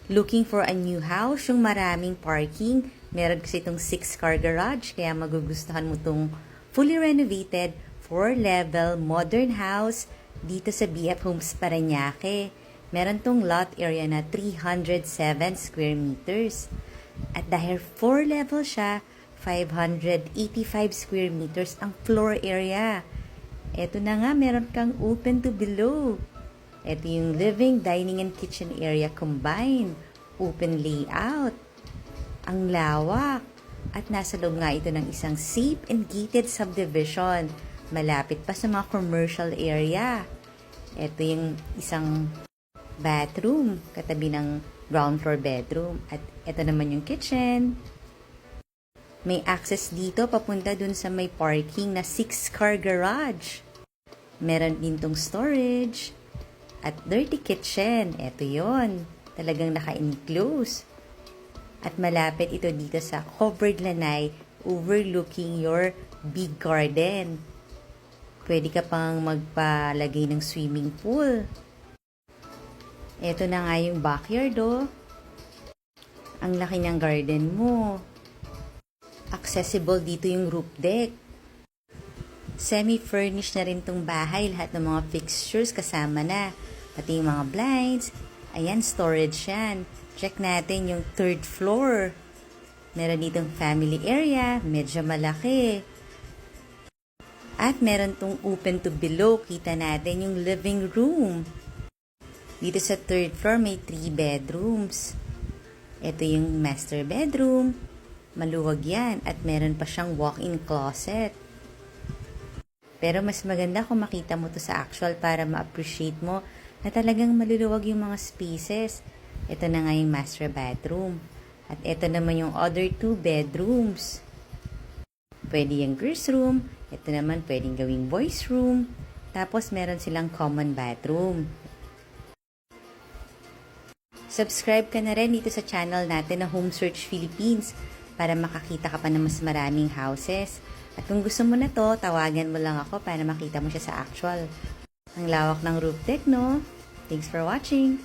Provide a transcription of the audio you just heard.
Looking for a new house, yung maraming parking. Meron kasi itong 6-car garage, kaya magugustuhan mo itong fully renovated, 4-level, modern house dito sa BF Homes Parañaque. Meron tong lot area na 307 square meters. At dahil 4-level siya, 585 square meters ang floor area. Eto na nga, meron kang open to below. Ito yung living, dining, and kitchen area combined. Open layout. Ang lawak. At nasa loob nga ito ng isang safe and gated subdivision. Malapit pa sa mga commercial area. Ito yung isang bathroom, katabi ng ground floor bedroom. At ito naman yung kitchen. May access dito papunta dun sa may parking na 6-car garage. Meron din tong storage. At dirty kitchen, eto yon, talagang naka-enclose. At malapit ito dito sa covered lanay overlooking your big garden. Pwede ka pang magpalagay ng swimming pool. Eto na nga yung backyard oh. Ang laki ng garden mo. Accessible dito yung roof deck. Semi-furnished na rin tong bahay. Lahat ng mga fixtures kasama na. Pati yung mga blinds. Ayan, storage yan. Check natin yung 3rd floor. Meron ditong family area. Medyo malaki. At meron tong open to below. Kita natin yung living room. Dito sa 3rd floor may 3 bedrooms. Ito yung master bedroom. Maluwag yan. At meron pa siyang walk-in closet. Pero mas maganda kung makita mo to sa actual para ma-appreciate mo na talagang maluluwag yung mga spaces. Ito na nga yung master bathroom. At ito naman yung other 2 bedrooms. Pwede yung girls room. Ito naman pwedeng gawing boys room. Tapos meron silang common bathroom. Subscribe ka na rin dito sa channel natin na Home Search Philippines para makakita ka pa ng mas maraming houses. At kung gusto mo na to, tawagan mo lang ako para makita mo siya sa actual. Ang lawak ng roof deck, no? Thanks for watching!